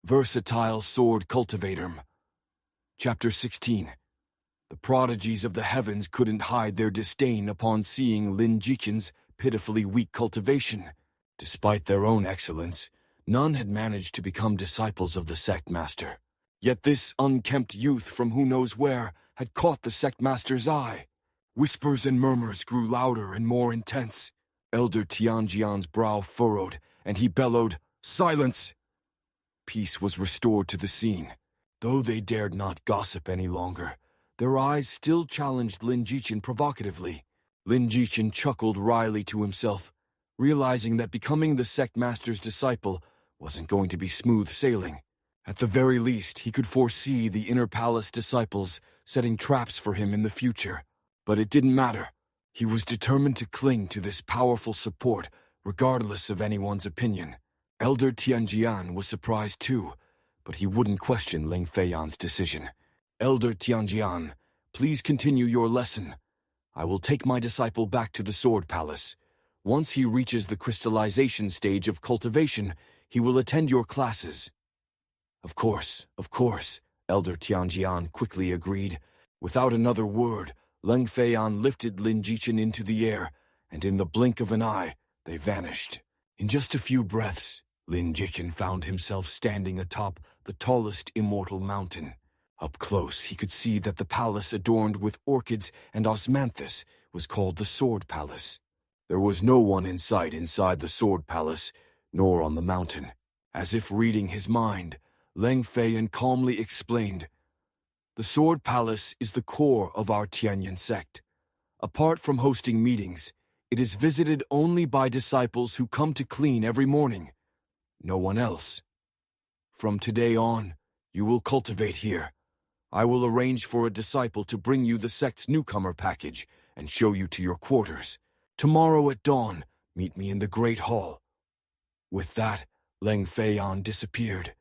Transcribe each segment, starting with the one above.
Versatile Sword Cultivator. Chapter 16. The prodigies of the heavens couldn't hide their disdain upon seeing Lin Jichen's pitifully weak cultivation. Despite their own excellence, none had managed to become disciples of the sect master. Yet this unkempt youth from who knows where had caught the sect master's eye. Whispers and murmurs grew louder and more intense. Elder Tianjian's brow furrowed, and he bellowed, "Silence!" Peace was restored to the scene. Though they dared not gossip any longer, their eyes still challenged Lin Jichen provocatively. Lin Jichen chuckled wryly to himself, realizing that becoming the sect master's disciple wasn't going to be smooth sailing. At the very least, he could foresee the inner palace disciples setting traps for him in the future. But it didn't matter. He was determined to cling to this powerful support, regardless of anyone's opinion. Elder Tianjian was surprised too, but he wouldn't question Ling Feiyan's decision. "Elder Tianjian, please continue your lesson. I will take my disciple back to the Sword Palace. Once he reaches the crystallization stage of cultivation, he will attend your classes." Of course, Elder Tianjian quickly agreed. Without another word, Ling Feiyan lifted Lin Jichen into the air, and in the blink of an eye, they vanished. In just a few breaths, Lin Jichen found himself standing atop the tallest immortal mountain. Up close, he could see that the palace adorned with orchids and osmanthus was called the Sword Palace. There was no one in sight inside the Sword Palace, nor on the mountain. As if reading his mind, Ling Feiyan calmly explained, "The Sword Palace is the core of our Tianyan sect. Apart from hosting meetings, it is visited only by disciples who come to clean every morning. No one else. From today on, you will cultivate here. I will arrange for a disciple to bring you the sect's newcomer package and show you to your quarters. Tomorrow at dawn, meet me in the Great Hall." With that, Ling Feiyan disappeared.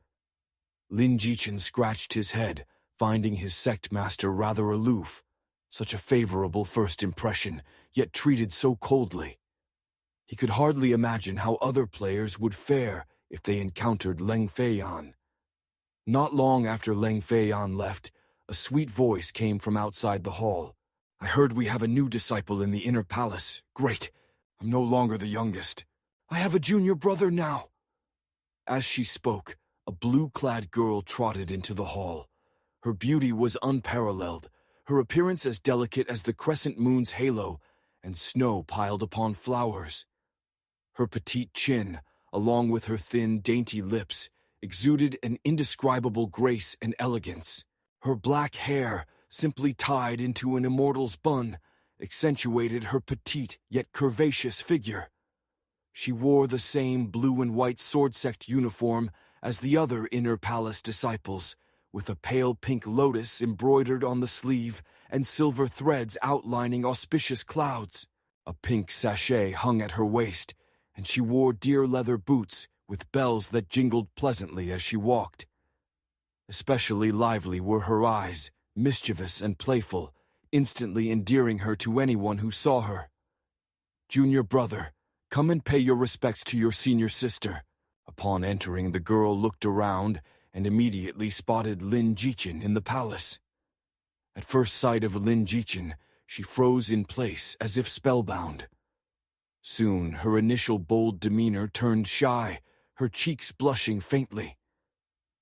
Lin Jichen scratched his head, finding his sect master rather aloof. Such a favorable first impression, yet treated so coldly. He could hardly imagine how other players would fare if they encountered Ling Feiyan. Not long after Ling Feiyan left, a sweet voice came from outside the hall. "I heard we have a new disciple in the inner palace. Great. I'm no longer the youngest. I have a junior brother now." As she spoke, a blue-clad girl trotted into the hall. Her beauty was unparalleled, her appearance as delicate as the crescent moon's halo, and snow piled upon flowers. Her petite chin, along with her thin, dainty lips, exuded an indescribable grace and elegance. Her black hair, simply tied into an immortal's bun, accentuated her petite yet curvaceous figure. She wore the same blue and white sword sect uniform as the other inner palace disciples, with a pale pink lotus embroidered on the sleeve and silver threads outlining auspicious clouds. A pink sachet hung at her waist, and she wore deer leather boots with bells that jingled pleasantly as she walked. Especially lively were her eyes, mischievous and playful, instantly endearing her to anyone who saw her. "Junior brother, come and pay your respects to your senior sister." Upon entering, the girl looked around and immediately spotted Lin Jichen in the palace. At first sight of Lin Jichen, she froze in place as if spellbound. Soon, her initial bold demeanor turned shy, her cheeks blushing faintly.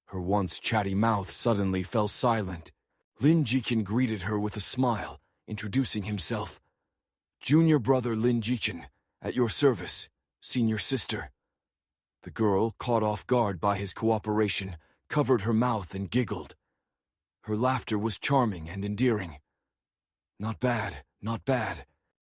Her once chatty mouth suddenly fell silent. Lin Jichen greeted her with a smile, introducing himself. "Junior brother Lin Jichen, at your service, senior sister." The girl, caught off guard by his cooperation, covered her mouth and giggled. Her laughter was charming and endearing. Not bad.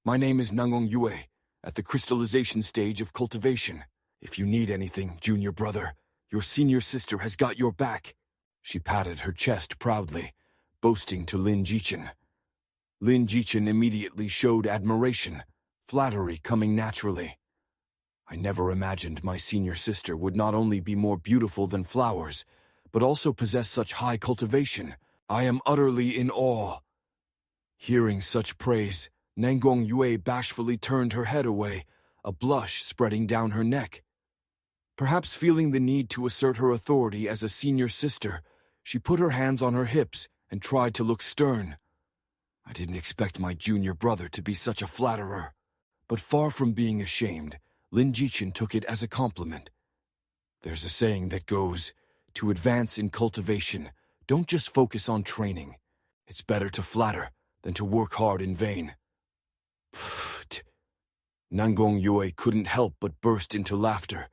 My name is Nangong Yue, at the crystallization stage of cultivation. If you need anything, junior brother, your senior sister has got your back." She patted her chest proudly, boasting to Lin Jichen. Lin Jichen immediately showed admiration, flattery coming naturally. "I never imagined my senior sister would not only be more beautiful than flowers, but also possess such high cultivation. I am utterly in awe." Hearing such praise, Nangong Yue bashfully turned her head away, a blush spreading down her neck. Perhaps feeling the need to assert her authority as a senior sister, she put her hands on her hips and tried to look stern. I didn't expect my junior brother to be such a flatterer. But far from being ashamed, Lin Jichen took it as a compliment. There's a saying that goes, to advance in cultivation, don't just focus on training. It's better to flatter than to work hard in vain. Pfft. Nangong Yue couldn't help but burst into laughter.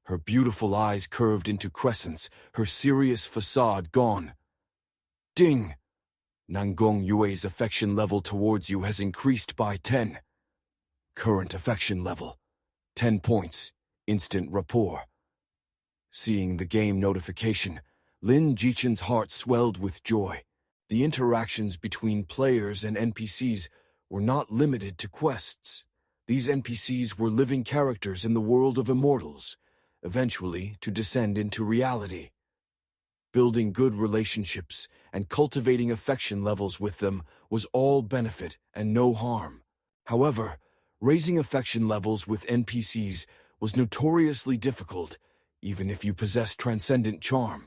Her beautiful eyes curved into crescents, her serious facade gone. Ding! Nangong Yue's affection level towards you has increased by 10. Current affection level, 10 points, instant rapport. Seeing the game notification, Lin Jichen's heart swelled with joy. The interactions between players and NPCs were not limited to quests. These NPCs were living characters in the world of immortals, eventually to descend into reality. Building good relationships and cultivating affection levels with them was all benefit and no harm. However, raising affection levels with NPCs was notoriously difficult, even if you possessed transcendent charm.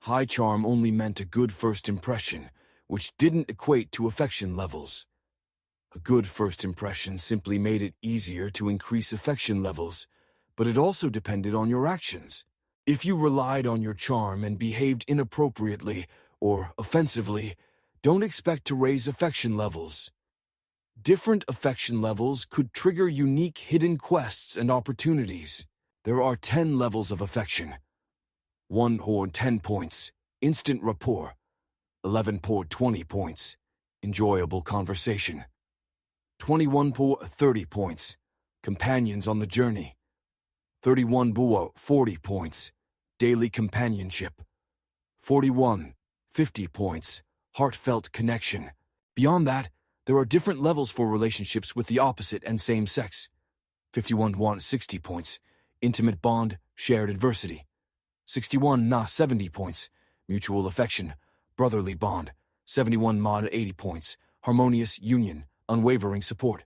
High charm only meant a good first impression, which didn't equate to affection levels. A good first impression simply made it easier to increase affection levels, but it also depended on your actions. If you relied on your charm and behaved inappropriately or offensively, don't expect to raise affection levels. Different affection levels could trigger unique hidden quests and opportunities. There are 10 levels of affection. 1 or 10 points, instant rapport. 11 or 20 points, enjoyable conversation. 21 or 30 points, companions on the journey. 31 or 40 points, daily companionship. 41, 50 points, heartfelt connection. Beyond that, there are different levels for relationships with the opposite and same sex. 51 60 points, intimate bond, shared adversity. 61 70 points, mutual affection, brotherly bond. 71 80 points, harmonious union, unwavering support.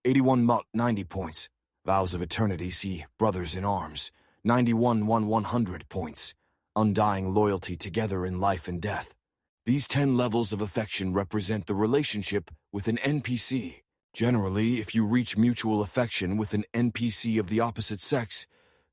81 90 points, vows of eternity, see brothers in arms. 91 100 points, undying loyalty together in life and death. These 10 levels of affection represent the relationship with an NPC. Generally, if you reach mutual affection with an NPC of the opposite sex,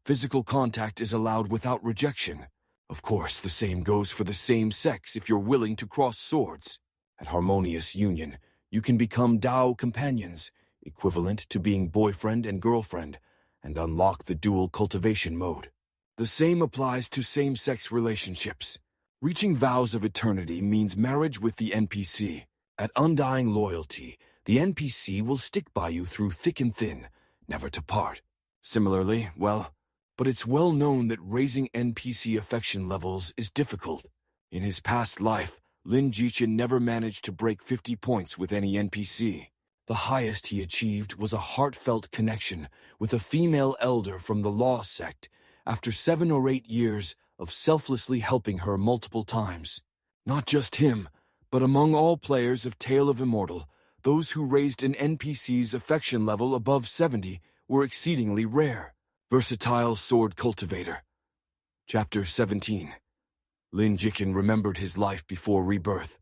physical contact is allowed without rejection. Of course, the same goes for the same sex if you're willing to cross swords. At harmonious union, you can become Dao companions, equivalent to being boyfriend and girlfriend, and unlock the dual cultivation mode. The same applies to same-sex relationships. Reaching vows of eternity means marriage with the NPC. At undying loyalty, the NPC will stick by you through thick and thin, never to part. Similarly, but it's well known that raising NPC affection levels is difficult. In his past life, Lin Jichen never managed to break 50 points with any NPC. The highest he achieved was a heartfelt connection with a female elder from the Law sect after 7 or 8 years of selflessly helping her multiple times. Not just him, but among all players of Tale of Immortal, those who raised an NPC's affection level above 70 were exceedingly rare. Versatile Sword Cultivator. Chapter 17. Lin Jichen remembered his life before rebirth.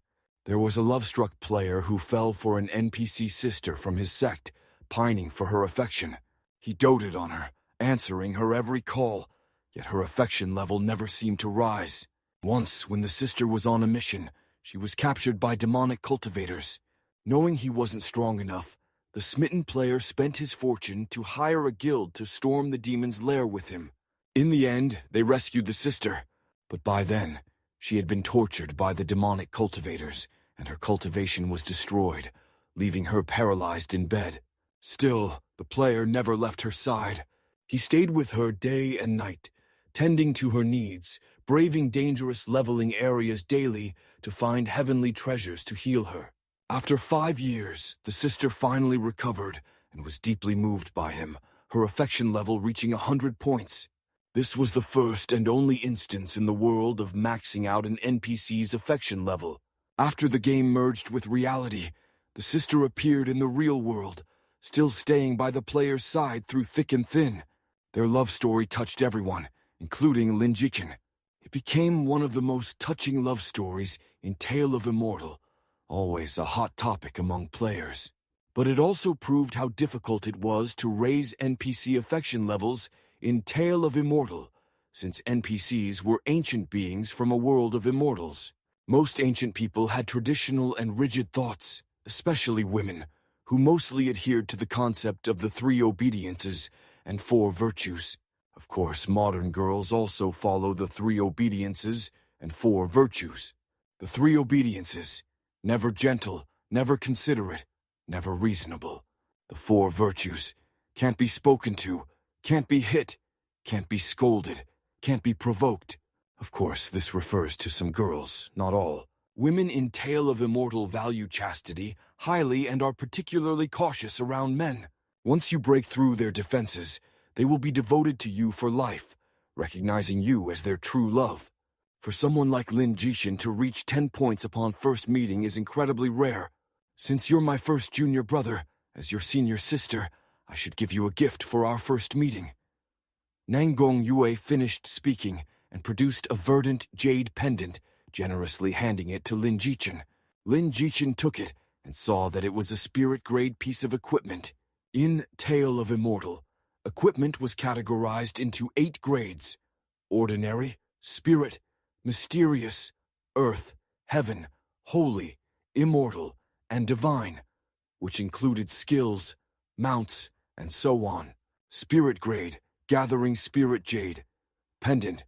There was a love-struck player who fell for an NPC sister from his sect, pining for her affection. He doted on her, answering her every call, yet her affection level never seemed to rise. Once, when the sister was on a mission, she was captured by demonic cultivators. Knowing he wasn't strong enough, the smitten player spent his fortune to hire a guild to storm the demon's lair with him. In the end, they rescued the sister, but by then, she had been tortured by the demonic cultivators, and her cultivation was destroyed, leaving her paralyzed in bed. Still, the player never left her side. He stayed with her day and night, tending to her needs, braving dangerous leveling areas daily to find heavenly treasures to heal her. After 5 years, the sister finally recovered and was deeply moved by him, her affection level reaching 100 points. This was the first and only instance in the world of maxing out an NPC's affection level. After the game merged with reality, the sister appeared in the real world, still staying by the player's side through thick and thin. Their love story touched everyone, including Lin Jichen. It became one of the most touching love stories in Tale of Immortal, always a hot topic among players. But it also proved how difficult it was to raise NPC affection levels in Tale of Immortal, since NPCs were ancient beings from a world of immortals. Most ancient people had traditional and rigid thoughts, especially women, who mostly adhered to the concept of the 3 obediences and 4 virtues. Of course, modern girls also follow the 3 obediences and 4 virtues. The 3 obediences: never gentle, never considerate, never reasonable. The 4 virtues: can't be spoken to, can't be hit, can't be scolded, can't be provoked. Of course, this refers to some girls, not all. Women in Tale of Immortal value chastity highly and are particularly cautious around men. Once you break through their defenses, they will be devoted to you for life, recognizing you as their true love. For someone like Lin Jichen to reach 10 points upon first meeting is incredibly rare. Since you're my first junior brother, as your senior sister, I should give you a gift for our first meeting. Nanggong Yue finished speaking and produced a verdant jade pendant, generously handing it to Lin Jichen. Lin Jichen took it and saw that it was a spirit-grade piece of equipment. In Tale of Immortal, equipment was categorized into 8 grades: ordinary, spirit, mysterious, earth, heaven, holy, immortal, and divine, which included skills, mounts, and so on. Spirit grade: gathering spirit jade. Pendant: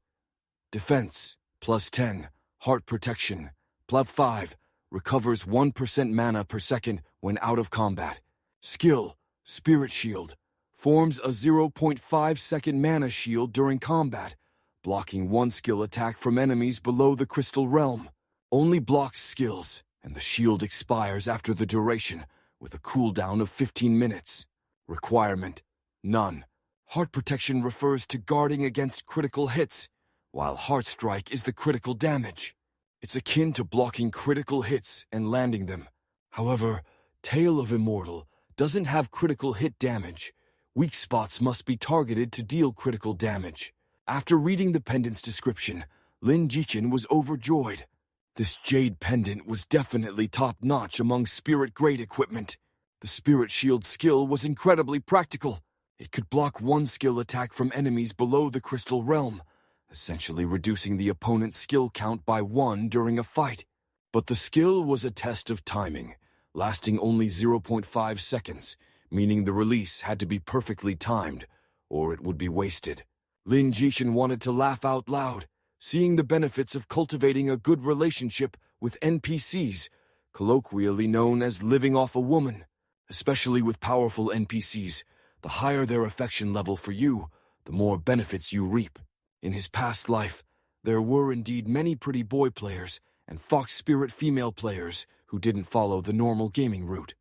defense, +10, heart protection, +5, recovers 1% mana per second when out of combat. Skill: spirit shield, forms a 0.5-second mana shield during combat, blocking 1 skill attack from enemies below the crystal realm. Only blocks skills, and the shield expires after the duration, with a cooldown of 15 minutes. Requirement: none. Heart protection refers to guarding against critical hits, while heart strike is the critical damage. It's akin to blocking critical hits and landing them. However, Tale of Immortal doesn't have critical hit damage. Weak spots must be targeted to deal critical damage. After reading the pendant's description, Lin Jichen was overjoyed. This jade pendant was definitely top-notch among spirit-grade equipment. The spirit shield skill was incredibly practical. It could block 1 skill attack from enemies below the crystal realm, essentially reducing the opponent's skill count by 1 during a fight. But the skill was a test of timing, lasting only 0.5 seconds, meaning the release had to be perfectly timed, or it would be wasted. Lin Jichen wanted to laugh out loud, seeing the benefits of cultivating a good relationship with NPCs, colloquially known as living off a woman. Especially with powerful NPCs, the higher their affection level for you, the more benefits you reap. In his past life, there were indeed many pretty boy players and fox spirit female players who didn't follow the normal gaming route.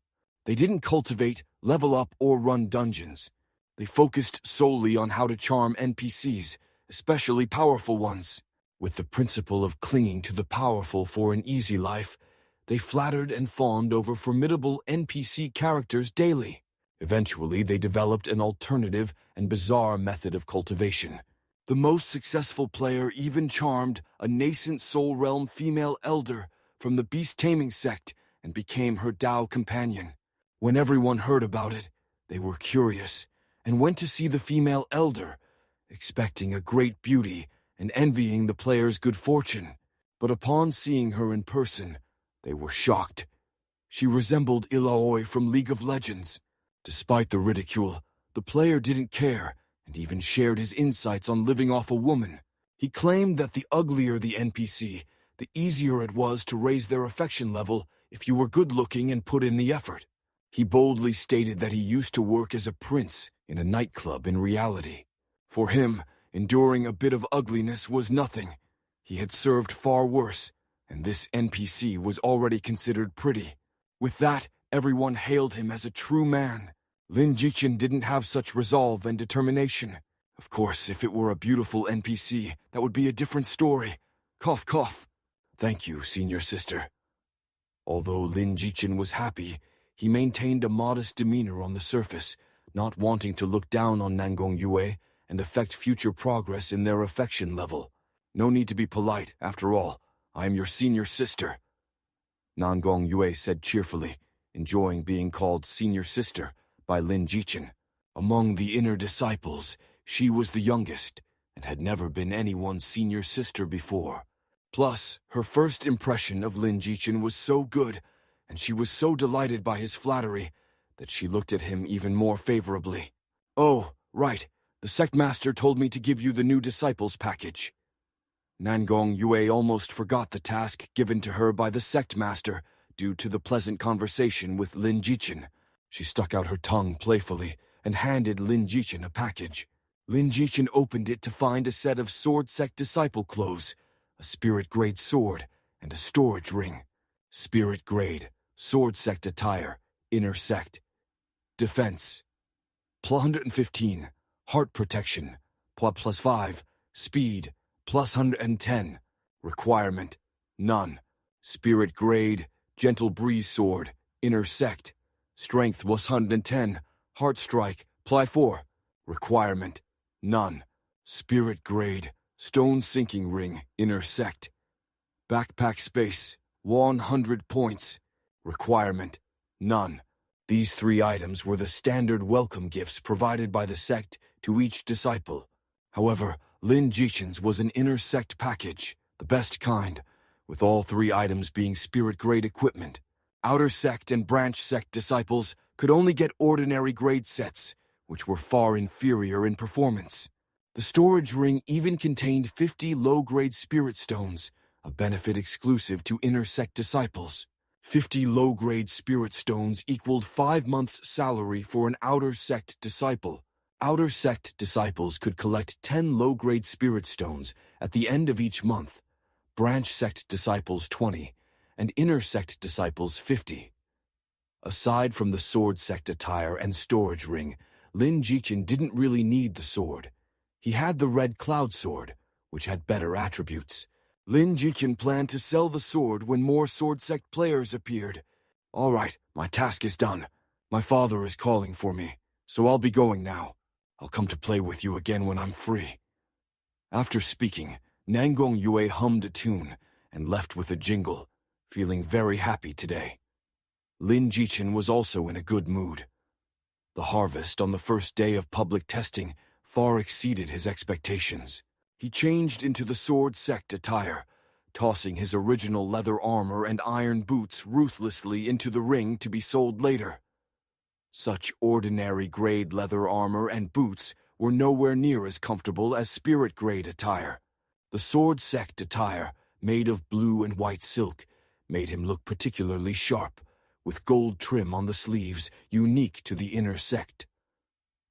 They didn't cultivate, level up, or run dungeons. They focused solely on how to charm NPCs, especially powerful ones. With the principle of clinging to the powerful for an easy life, they flattered and fawned over formidable NPC characters daily. Eventually, they developed an alternative and bizarre method of cultivation. The most successful player even charmed a nascent Soul Realm female elder from the beast taming sect and became her Dao companion. When everyone heard about it, they were curious and went to see the female elder, expecting a great beauty and envying the player's good fortune. But upon seeing her in person, they were shocked. She resembled Ilaoi from League of Legends. Despite the ridicule, the player didn't care and even shared his insights on living off a woman. He claimed that the uglier the NPC, the easier it was to raise their affection level if you were good-looking and put in the effort. He boldly stated that he used to work as a prince in a nightclub in reality. For him, enduring a bit of ugliness was nothing. He had served far worse, and this NPC was already considered pretty. With that, everyone hailed him as a true man. Lin Jichen didn't have such resolve and determination. Of course, if it were a beautiful NPC, that would be a different story. Cough, cough. Thank you, senior sister. Although Lin Jichen was happy, he maintained a modest demeanor on the surface, not wanting to look down on Nanggong Yue and affect future progress in their affection level. No need to be polite, after all. I am your senior sister. Nangong Yue said cheerfully, enjoying being called senior sister by Lin Jichen. Among the inner disciples, she was the youngest, and had never been anyone's senior sister before. Plus, her first impression of Lin Jichen was so good, and she was so delighted by his flattery, that she looked at him even more favorably. Oh, right, the sect master told me to give you the new disciples package. Nangong Yue almost forgot the task given to her by the sect master due to the pleasant conversation with Lin Jichen. She stuck out her tongue playfully and handed Lin Jichen a package. Lin Jichen opened it to find a set of sword sect disciple clothes, a spirit-grade sword, and a storage ring. Spirit-grade, sword sect attire, inner sect. Defense. +115. Heart protection. +5. Speed. +110. Requirement. None. Spirit-grade, gentle breeze sword, inner sect. Strength 110. Heart strike. +4. Requirement. None. Spirit-grade, stone sinking ring, inner sect. Backpack space. 100 points. Requirement. None. These 3 items were the standard welcome gifts provided by the sect to each disciple. However, Lin Jichen's was an inner sect package, the best kind, with all 3 items being spirit-grade equipment. Outer sect and branch sect disciples could only get ordinary grade sets, which were far inferior in performance. The storage ring even contained 50 low-grade spirit stones, a benefit exclusive to inner sect disciples. 50 low-grade spirit stones equaled 5 months' salary for an outer sect disciple. Outer sect disciples could collect 10 low-grade spirit stones at the end of each month, branch sect disciples 20, and inner sect disciples 50. Aside from the sword sect attire and storage ring, Lin Jichen didn't really need the sword. He had the red cloud sword, which had better attributes. Lin Jichen planned to sell the sword when more sword sect players appeared. All right, my task is done. My father is calling for me, so I'll be going now. I'll come to play with you again when I'm free. After speaking, Nangong Yue hummed a tune and left with a jingle, feeling very happy today. Lin Jichen was also in a good mood. The harvest on the first day of public testing far exceeded his expectations. He changed into the sword sect attire, tossing his original leather armor and iron boots ruthlessly into the ring to be sold later. Such ordinary grade leather armor and boots were nowhere near as comfortable as spirit-grade attire. The sword sect attire, made of blue and white silk, made him look particularly sharp, with gold trim on the sleeves unique to the inner sect.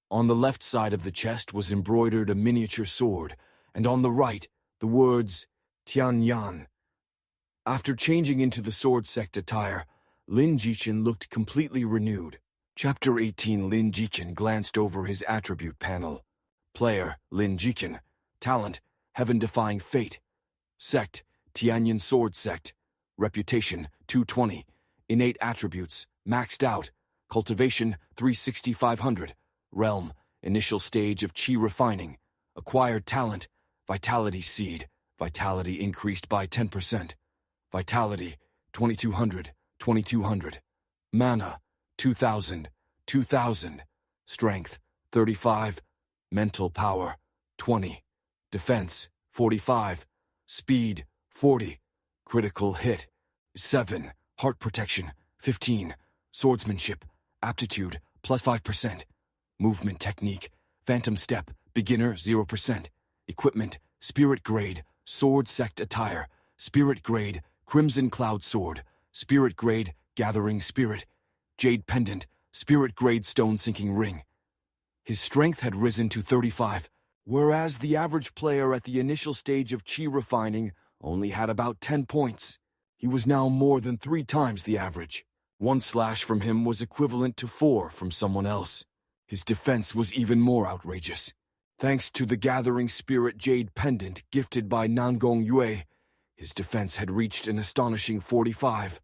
On the left side of the chest was embroidered a miniature sword, and on the right, the words, Tianyan. After changing into the sword sect attire, Lin Jichen looked completely renewed. Chapter 18. Lin Jichen glanced over his attribute panel. Player, Lin Jichen. Talent, Heaven-Defying Fate. Sect, Tianyan Sword Sect. Reputation, 220. Innate attributes, maxed out. Cultivation, 360-500. Realm, initial stage of Qi refining. Acquired talent, Vitality Seed. Vitality increased by 10%. Vitality, 2200. Mana, 2000. Strength, 35. Mental power, 20. Defense, 45. Speed, 40. Critical hit, 7. Heart protection, 15. Swordsmanship, aptitude, +5%. Movement technique, phantom step, beginner, 0%. Equipment, spirit grade, sword sect attire, spirit grade, crimson cloud sword, spirit grade, gathering spirit, jade pendant, spirit grade stone sinking ring. His strength had risen to 35, whereas the average player at the initial stage of Qi refining only had about 10 points. He was now more than 3 times the average. 1 slash from him was equivalent to 4 from someone else. His defense was even more outrageous. Thanks to the gathering spirit jade pendant gifted by Nangong Yue, his defense had reached an astonishing 45.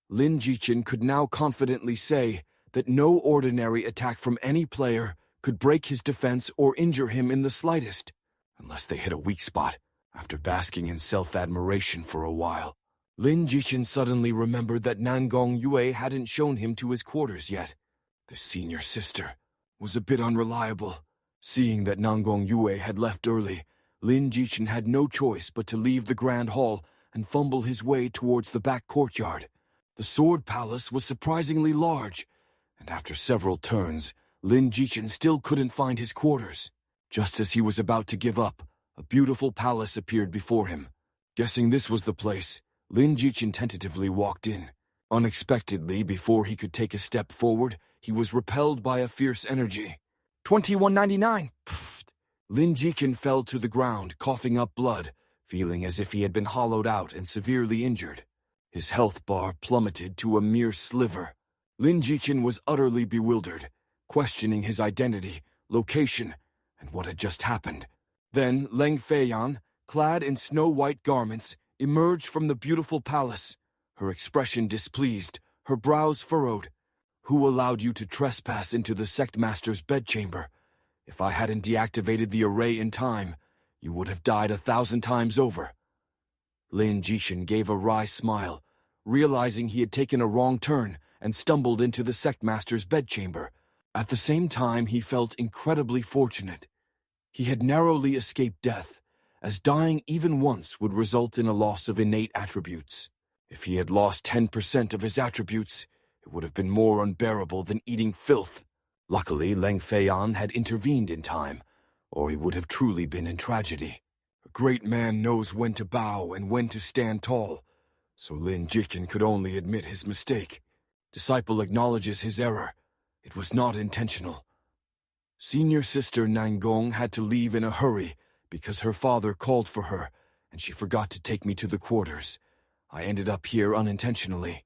Lin Jichen could now confidently say that no ordinary attack from any player could break his defense or injure him in the slightest, unless they hit a weak spot. After basking in self-admiration for a while, Lin Jichen suddenly remembered that Nangong Yue hadn't shown him to his quarters yet. The senior sister was a bit unreliable. Seeing that Nangong Yue had left early, Lin Jichen had no choice but to leave the grand hall and fumble his way towards the back courtyard. The sword palace was surprisingly large, and after several turns, Lin Jichen still couldn't find his quarters. Just as he was about to give up, a beautiful palace appeared before him. Guessing this was the place, Lin Jichen tentatively walked in. Unexpectedly, before he could take a step forward, he was repelled by a fierce energy. 2199! Pfft. Lin Jichen fell to the ground, coughing up blood, feeling as if he had been hollowed out and severely injured. His health bar plummeted to a mere sliver. Lin Jichen was utterly bewildered, questioning his identity, location, and what had just happened. Then Leng Feiyan, clad in snow-white garments, emerged from the beautiful palace, her expression displeased, her brows furrowed. Who allowed you to trespass into the sect master's bedchamber? If I hadn't deactivated the array in time, you would have died 1,000 times over. Lin Jichen gave a wry smile, realizing he had taken a wrong turn and stumbled into the sect master's bedchamber. At the same time, he felt incredibly fortunate. He had narrowly escaped death, as dying even once would result in a loss of innate attributes. If he had lost 10% of his attributes, it would have been more unbearable than eating filth. Luckily, Leng Feiyan had intervened in time, or he would have truly been in tragedy. A great man knows when to bow and when to stand tall, so Lin Jichen could only admit his mistake. Disciple acknowledges his error. It was not intentional. Senior sister Nangong had to leave in a hurry because her father called for her, and she forgot to take me to the quarters. I ended up here unintentionally.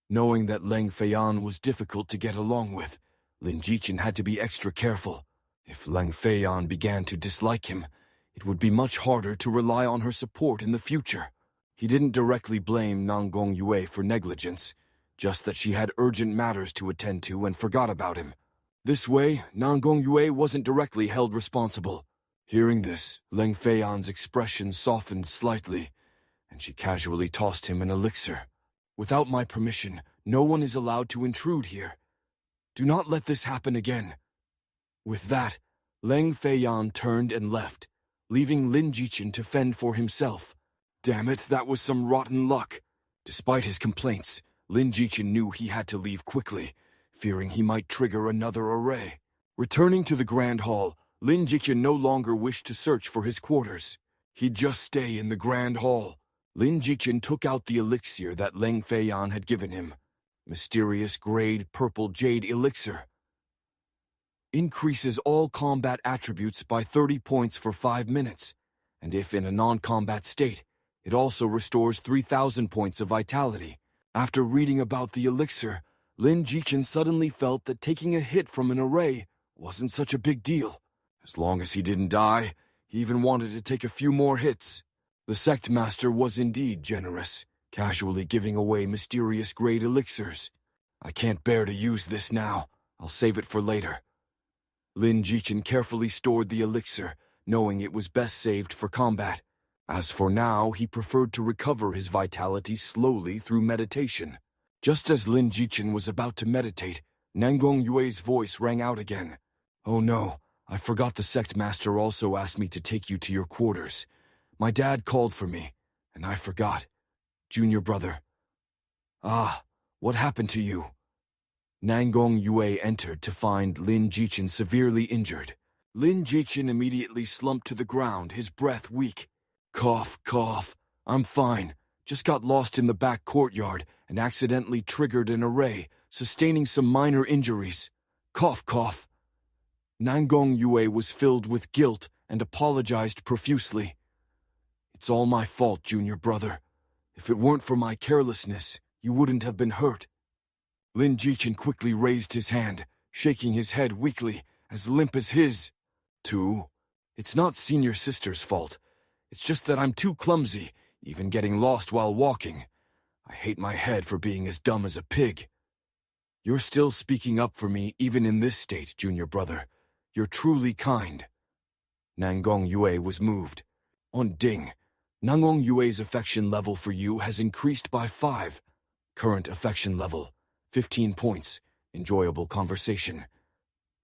Knowing that Leng Feiyan was difficult to get along with, Lin Jichen had to be extra careful. If Leng Feiyan began to dislike him, it would be much harder to rely on her support in the future. He didn't directly blame Nangong Yue for negligence, just that she had urgent matters to attend to and forgot about him. This way, Nangong Yue wasn't directly held responsible. Hearing this, Leng Feiyan's expression softened slightly, and she casually tossed him an elixir. Without my permission, no one is allowed to intrude here. Do not let this happen again. With that, Leng Feiyan turned and left, leaving Lin Jichen to fend for himself. Damn it, that was some rotten luck. Despite his complaints, Lin Jichen knew he had to leave quickly, fearing he might trigger another array. Returning to the Grand Hall, Lin Jichen no longer wished to search for his quarters. He'd just stay in the Grand Hall. Lin Jichen took out the elixir that Leng Feiyan had given him. Mysterious grade purple jade elixir. Increases all combat attributes by 30 points for 5 minutes, and if in a non-combat state, it also restores 3,000 points of vitality. After reading about the elixir, Lin Jichen suddenly felt that taking a hit from an array wasn't such a big deal. As long as he didn't die, he even wanted to take a few more hits. The sect master was indeed generous, casually giving away mysterious grade elixirs. I can't bear to use this now. I'll save it for later. Lin Jichen carefully stored the elixir, knowing it was best saved for combat. As for now, he preferred to recover his vitality slowly through meditation. Just as Lin Jichen was about to meditate, Nangong Yue's voice rang out again. Oh no, I forgot the sect master also asked me to take you to your quarters. My dad called for me, and I forgot. Junior brother. Ah, what happened to you? Nangong Yue entered to find Lin Jichen severely injured. Lin Jichen immediately slumped to the ground, his breath weak. Cough, cough. I'm fine. Just got lost in the back courtyard and accidentally triggered an array, sustaining some minor injuries. Cough, cough. Nangong Yue was filled with guilt and apologized profusely. It's all my fault, junior brother. If it weren't for my carelessness, you wouldn't have been hurt. Lin Jichen quickly raised his hand, shaking his head weakly, as limp as his. It's not senior sister's fault. It's just that I'm too clumsy, even getting lost while walking. I hate my head for being as dumb as a pig. You're still speaking up for me even in this state, junior brother. You're truly kind. Nangong Yue was moved. On Ding, Nangong Yue's affection level for you has increased by 5. Current affection level, 15 points. Enjoyable conversation.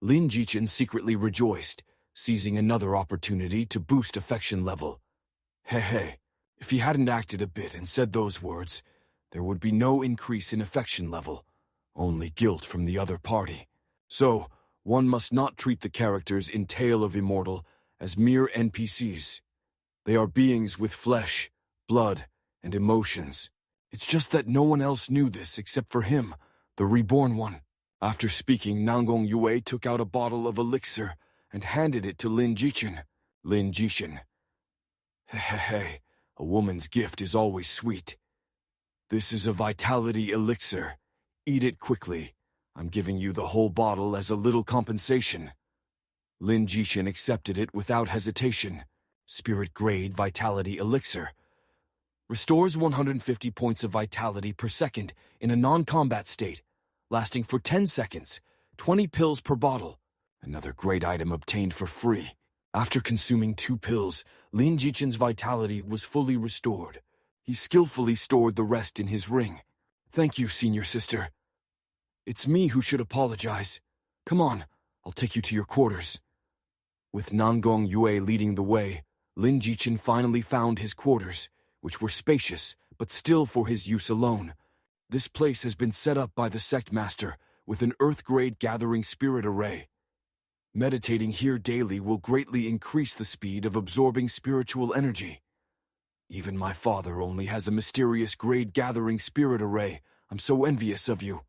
Lin Jichen secretly rejoiced, seizing another opportunity to boost affection level. Hey, if he hadn't acted a bit and said those words, there would be no increase in affection level, only guilt from the other party. So, one must not treat the characters in Tale of Immortal as mere NPCs. They are beings with flesh, blood, and emotions. It's just that no one else knew this except for him, the reborn one. After speaking, Nangong Yue took out a bottle of elixir and handed it to Lin Jichen. Lin Jichen. Hey, a woman's gift is always sweet. This is a vitality elixir. Eat it quickly. I'm giving you the whole bottle as a little compensation. Lin Jichen accepted it without hesitation. Spirit grade vitality elixir. Restores 150 points of vitality per second in a non-combat state, lasting for 10 seconds, 20 pills per bottle. Another great item obtained for free. After consuming 2 pills, Lin Jichen's vitality was fully restored. He skillfully stored the rest in his ring. Thank you, senior sister. It's me who should apologize. Come on, I'll take you to your quarters. With Nangong Yue leading the way, Lin Jichen finally found his quarters, which were spacious, but still for his use alone. This place has been set up by the sect master with an earth-grade gathering spirit array. Meditating here daily will greatly increase the speed of absorbing spiritual energy. Even my father only has a mysterious grade gathering spirit array. I'm so envious of you.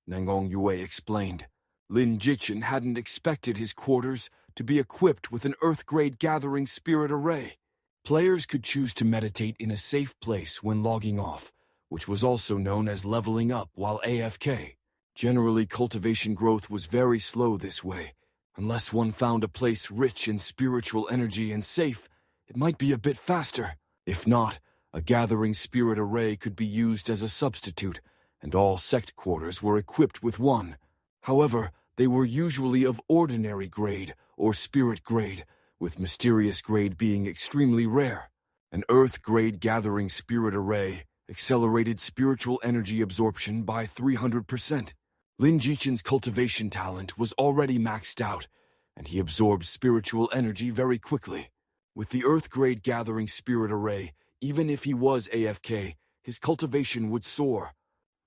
Nangong Yue explained. Lin Jichen hadn't expected his quarters to be equipped with an earth-grade gathering spirit array. Players could choose to meditate in a safe place when logging off, which was also known as leveling up while AFK. Generally, cultivation growth was very slow this way. Unless one found a place rich in spiritual energy and safe, it might be a bit faster. If not, a gathering spirit array could be used as a substitute, and all sect quarters were equipped with one. However, they were usually of ordinary grade or spirit grade, with mysterious grade being extremely rare. An earth-grade gathering spirit array accelerated spiritual energy absorption by 300%. Lin Jichen's cultivation talent was already maxed out, and he absorbed spiritual energy very quickly. With the earth-grade gathering spirit array, even if he was AFK, his cultivation would soar.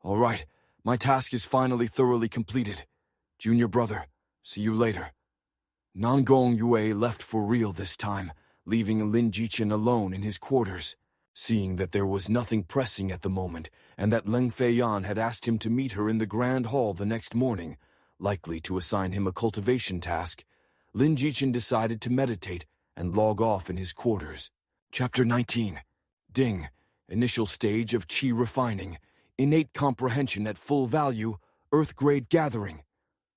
All right, my task is finally thoroughly completed. Junior brother, see you later. Nangong Yue left for real this time, leaving Lin Jichen alone in his quarters. Seeing that there was nothing pressing at the moment, and that Leng Feiyan had asked him to meet her in the Grand Hall the next morning, likely to assign him a cultivation task, Lin Jichen decided to meditate and log off in his quarters. Chapter 19. Ding. Initial stage of Qi refining. Innate comprehension at full value. Earth-grade gathering.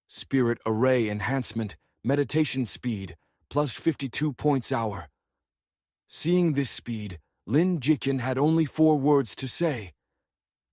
Spirit array enhancement. Meditation speed. Plus 52 points hour. Seeing this speed, Lin Jichen had only 4 words to say.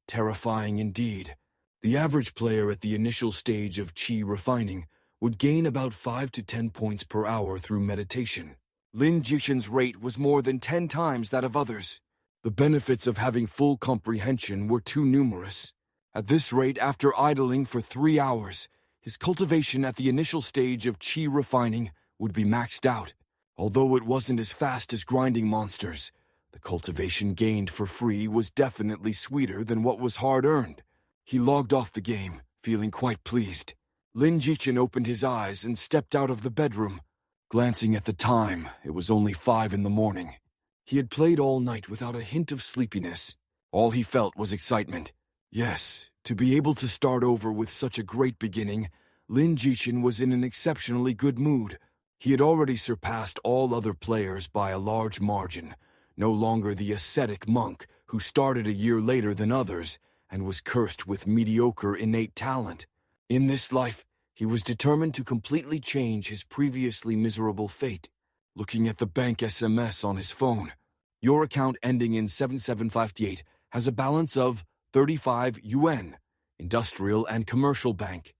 Terrifying indeed. The average player at the initial stage of Qi refining would gain about 5 to 10 points per hour through meditation. Lin Jichen's rate was more than 10 times that of others. The benefits of having full comprehension were too numerous. At this rate, after idling for 3 hours, his cultivation at the initial stage of Qi refining would be maxed out. Although it wasn't as fast as grinding monsters, the cultivation gained for free was definitely sweeter than what was hard-earned. He logged off the game, feeling quite pleased. Lin Jichen opened his eyes and stepped out of the bedroom. Glancing at the time, it was only 5 in the morning. He had played all night without a hint of sleepiness. All he felt was excitement. Yes, to be able to start over with such a great beginning, Lin Jichen was in an exceptionally good mood. He had already surpassed all other players by a large margin, no longer the ascetic monk who started a year later than others and was cursed with mediocre innate talent. In this life, he was determined to completely change his previously miserable fate. Looking at the bank SMS on his phone, your account ending in 7758 has a balance of 35 yuan, industrial and commercial bank.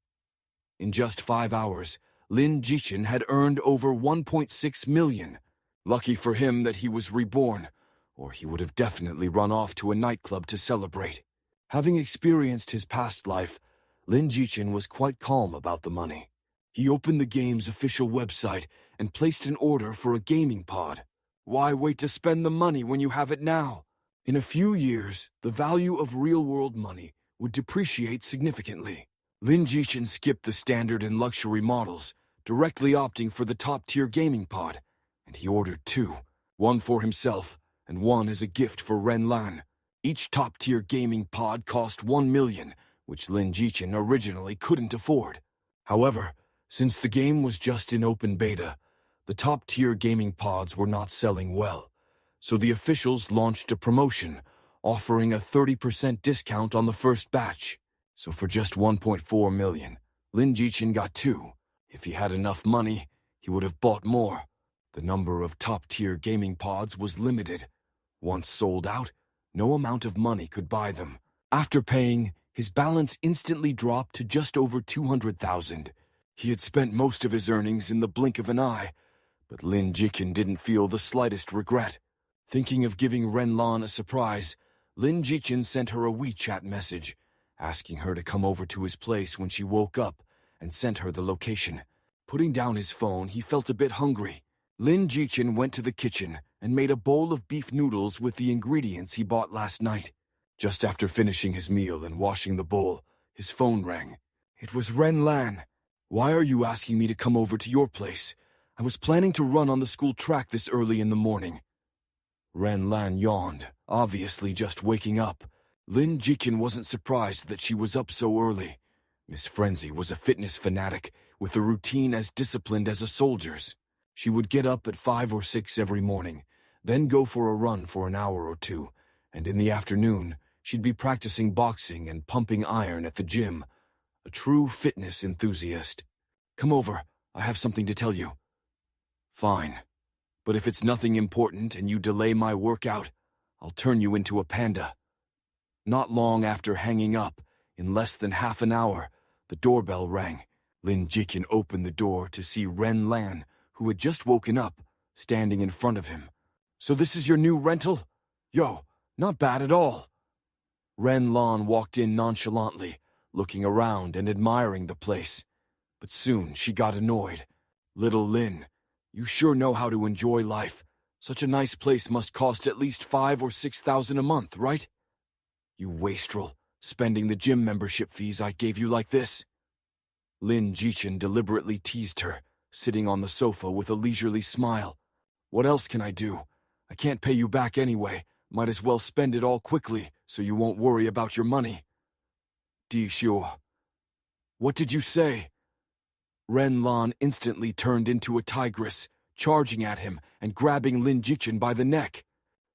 In just 5 hours, Lin Jichen had earned over 1.6 million. Lucky for him that he was reborn, or he would have definitely run off to a nightclub to celebrate. Having experienced his past life, Lin Jichen was quite calm about the money. He opened the game's official website and placed an order for a gaming pod. Why wait to spend the money when you have it now? In a few years, the value of real-world money would depreciate significantly. Lin Jichen skipped the standard and luxury models, directly opting for the top-tier gaming pod, and he ordered two, one for himself and one as a gift for Ren Lan. Each top-tier gaming pod cost 1 million, which Lin Jichen originally couldn't afford. However, since the game was just in open beta, the top-tier gaming pods were not selling well, so the officials launched a promotion, offering a 30% discount on the first batch. So for just 1.4 million, Lin Jichen got two. If he had enough money, he would have bought more. The number of top-tier gaming pods was limited. Once sold out, no amount of money could buy them. After paying, his balance instantly dropped to just over 200,000. He had spent most of his earnings in the blink of an eye, but Lin Jichen didn't feel the slightest regret. Thinking of giving Ren Lan a surprise, Lin Jichen sent her a WeChat message, asking her to come over to his place when she woke up, and sent her the location. Putting down his phone, he felt a bit hungry. Lin Jichen went to the kitchen and made a bowl of beef noodles with the ingredients he bought last night. Just after finishing his meal and washing the bowl, his phone rang. It was Ren Lan. "Why are you asking me to come over to your place? I was planning to run on the school track this early in the morning." Ren Lan yawned, obviously just waking up. Lin Jichen wasn't surprised that she was up so early. Miss Frenzy was a fitness fanatic with a routine as disciplined as a soldier's. She would get up at 5 or 6 every morning, then go for a run for an hour or two, and in the afternoon, she'd be practicing boxing and pumping iron at the gym. A true fitness enthusiast. "Come over, I have something to tell you." "Fine. But if it's nothing important and you delay my workout, I'll turn you into a panda." Not long after hanging up, in less than half an hour, the doorbell rang. Lin Jichen opened the door to see Ren Lan, who had just woken up, standing in front of him. "So this is your new rental? Yo, not bad at all." Ren Lan walked in nonchalantly, looking around and admiring the place. But soon she got annoyed. "Little Lin, you sure know how to enjoy life. Such a nice place must cost at least 5,000 or 6,000 a month, right? You wastrel, spending the gym membership fees I gave you like this." Lin Jichen deliberately teased her, sitting on the sofa with a leisurely smile. "What else can I do? I can't pay you back anyway. Might as well spend it all quickly, so you won't worry about your money." "Sure. What did you say?" Ren Lan instantly turned into a tigress, charging at him and grabbing Lin Jichen by the neck.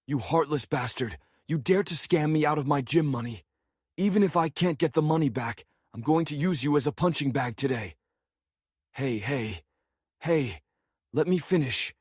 "You heartless bastard! You dare to scam me out of my gym money! Even if I can't get the money back, I'm going to use you as a punching bag today." Hey, let me finish."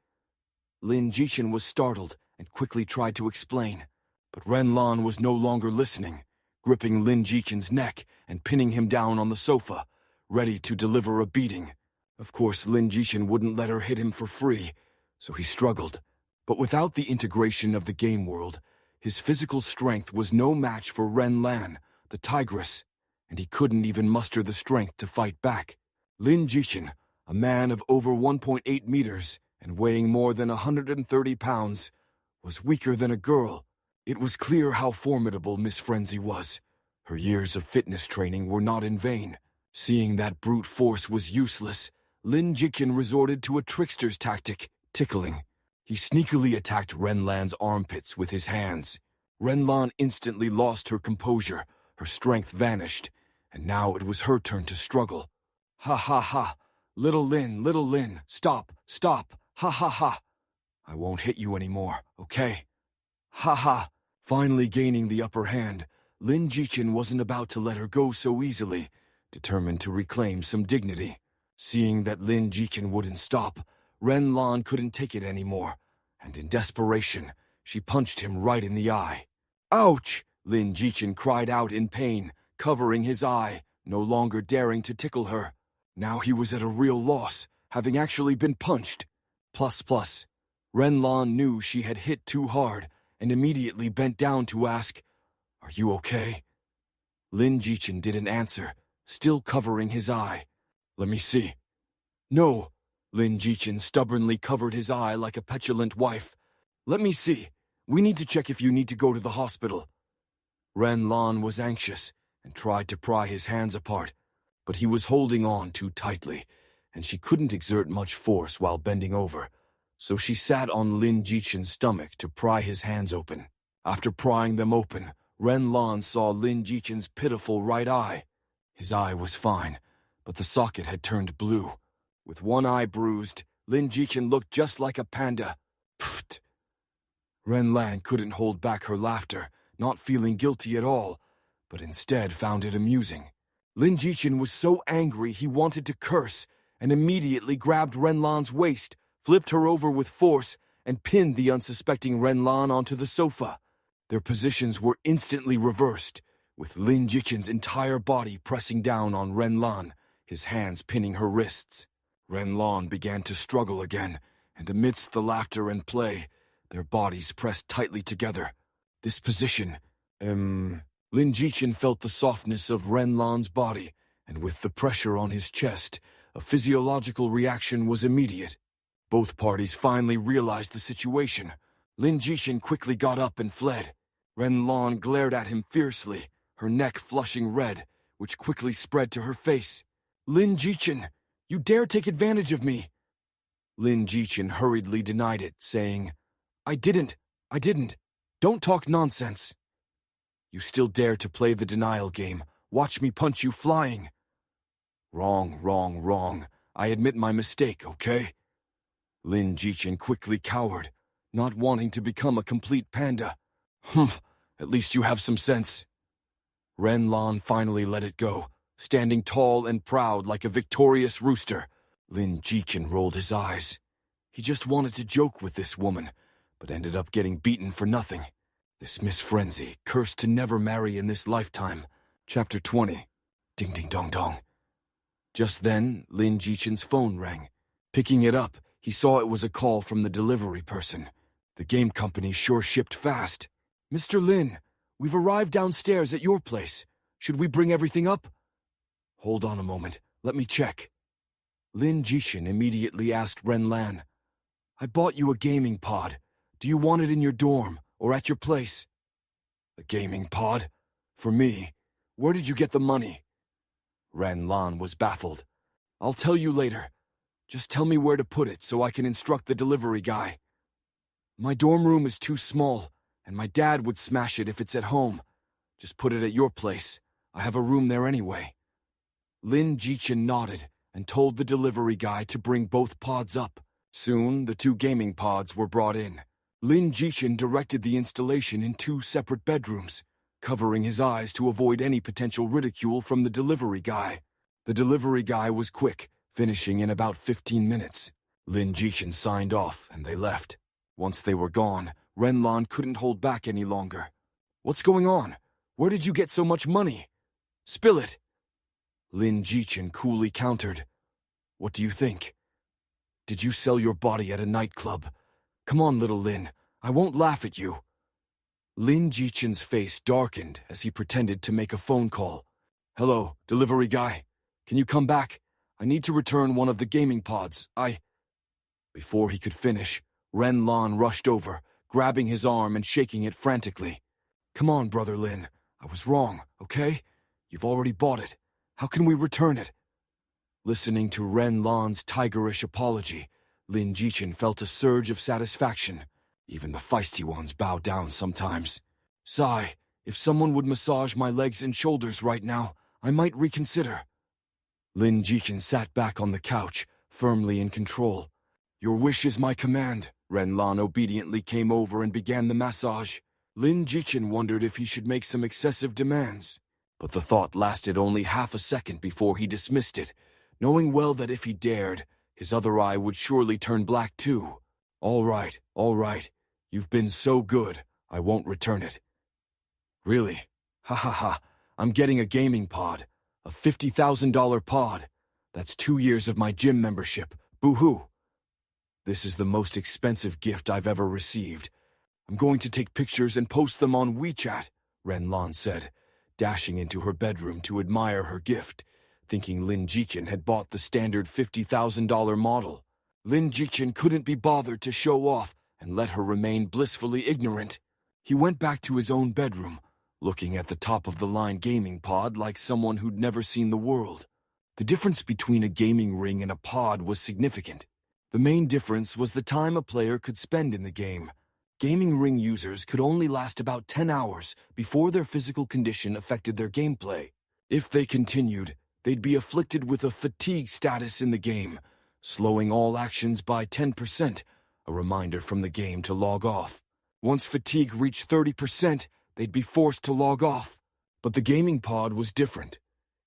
Lin Jichen was startled and quickly tried to explain, but Ren Lan was no longer listening, gripping Lin Jichen's neck and pinning him down on the sofa, ready to deliver a beating. Of course, Lin Jichen wouldn't let her hit him for free, so he struggled. But without the integration of the game world, his physical strength was no match for Ren Lan, the tigress, and he couldn't even muster the strength to fight back. Lin Jichen, a man of over 1.8 meters and weighing more than 130 pounds, was weaker than a girl. It was clear how formidable Miss Frenzy was. Her years of fitness training were not in vain. Seeing that brute force was useless, Lin Jichen resorted to a trickster's tactic, tickling. He sneakily attacked Ren Lan's armpits with his hands. Ren Lan instantly lost her composure, her strength vanished, and now it was her turn to struggle. "Ha ha ha! Little Lin, stop, ha ha ha! I won't hit you anymore, okay? Ha ha!" Finally gaining the upper hand, Lin Jichen wasn't about to let her go so easily, determined to reclaim some dignity. Seeing that Lin Jichen wouldn't stop, Ren Lan couldn't take it anymore, and in desperation, she punched him right in the eye. "Ouch!" Lin Jichen cried out in pain, covering his eye, no longer daring to tickle her. Now he was at a real loss, having actually been punched. Plus. Renlan knew she had hit too hard and immediately bent down to ask, "Are you okay?" Lin Jichen didn't answer, still covering his eye. "Let me see." "No." Lin Jichen stubbornly covered his eye like a petulant wife. "Let me see. We need to check if you need to go to the hospital." Renlan was anxious and tried to pry his hands apart, but he was holding on too tightly, and she couldn't exert much force while bending over, so she sat on Lin Jichen's stomach to pry his hands open. After prying them open, Renlan saw Lin Jichen's pitiful right eye. His eye was fine, but the socket had turned blue. With one eye bruised, Lin Jichen looked just like a panda. Pfft. Renlan couldn't hold back her laughter, not feeling guilty at all, but instead found it amusing. Lin Jichen was so angry he wanted to curse, and immediately grabbed Renlan's waist, flipped her over with force, and pinned the unsuspecting Renlan onto the sofa. Their positions were instantly reversed, with Lin Jichen's entire body pressing down on Renlan, his hands pinning her wrists. Renlan began to struggle again, and amidst the laughter and play, their bodies pressed tightly together. This position, Lin Jichen felt the softness of Renlan's body, and with the pressure on his chest, a physiological reaction was immediate. Both parties finally realized the situation. Lin Jichen quickly got up and fled. Renlan glared at him fiercely, her neck flushing red, which quickly spread to her face. "Lin Jichen, you dare take advantage of me!" Lin Jichen hurriedly denied it, saying, I didn't. Don't talk nonsense." "You still dare to play the denial game. Watch me punch you flying." Wrong. I admit my mistake, okay?" Lin Jichen quickly cowered, not wanting to become a complete panda. At least you have some sense." Renlan finally let it go, standing tall and proud like a victorious rooster. Lin Jichen rolled his eyes. He just wanted to joke with this woman, but ended up getting beaten for nothing. This Miss Frenzy, cursed to never marry in this lifetime. Chapter 20. Ding ding dong dong. Just then, Lin Jichen's phone rang. Picking it up, he saw it was a call from the delivery person. The game company sure shipped fast. "Mr. Lin, we've arrived downstairs at your place. Should we bring everything up?" "Hold on a moment. Let me check." Lin Jichen immediately asked Renlan, "I bought you a gaming pod. Do you want it in your dorm or at your place?" "A gaming pod? For me? Where did you get the money?" Renlan was baffled. "I'll tell you later. Just tell me where to put it so I can instruct the delivery guy." "My dorm room is too small, and my dad would smash it if it's at home. Just put it at your place. I have a room there anyway." Lin Jichen nodded and told the delivery guy to bring both pods up. Soon, the two gaming pods were brought in. Lin Jichen directed the installation in 2 separate bedrooms, covering his eyes to avoid any potential ridicule from the delivery guy. The delivery guy was quick, finishing in about 15 minutes. Lin Jichen signed off, and they left. Once they were gone, Renlan couldn't hold back any longer. "What's going on? Where did you get so much money? Spill it." Lin Jichen coolly countered. "What do you think? Did you sell your body at a nightclub? Come on, little Lin, I won't laugh at you." Lin Jichen's face darkened as he pretended to make a phone call. "Hello, delivery guy. Can you come back? I need to return one of the gaming pods. Before he could finish, Renlan rushed over, grabbing his arm and shaking it frantically. "Come on, brother Lin. I was wrong, okay? You've already bought it. How can we return it?" Listening to Renlan's tigerish apology, Lin Jichen felt a surge of satisfaction. Even the feisty ones bow down sometimes. Sigh, if someone would massage my legs and shoulders right now, I might reconsider. Lin Jichen sat back on the couch, firmly in control. "Your wish is my command." Renlan obediently came over and began the massage. Lin Jichen wondered if he should make some excessive demands, but the thought lasted only half a second before he dismissed it, knowing well that if he dared, his other eye would surely turn black too. All right. You've been so good, I won't return it." "Really? Ha. I'm getting a gaming pod. A $50,000 pod. That's 2 years of my gym membership. Boo-hoo. This is the most expensive gift I've ever received. I'm going to take pictures and post them on WeChat, Ren Lan said, dashing into her bedroom to admire her gift, thinking Lin Jichen had bought the standard $50,000 model. Lin Jichen couldn't be bothered to show off and let her remain blissfully ignorant. He went back to his own bedroom, looking at the top-of-the-line gaming pod like someone who'd never seen the world. The difference between a gaming ring and a pod was significant. The main difference was the time a player could spend in the game. Gaming ring users could only last about 10 hours before their physical condition affected their gameplay. If they continued, they'd be afflicted with a fatigue status in the game, slowing all actions by 10%, a reminder from the game to log off. Once fatigue reached 30%, they'd be forced to log off. But the gaming pod was different.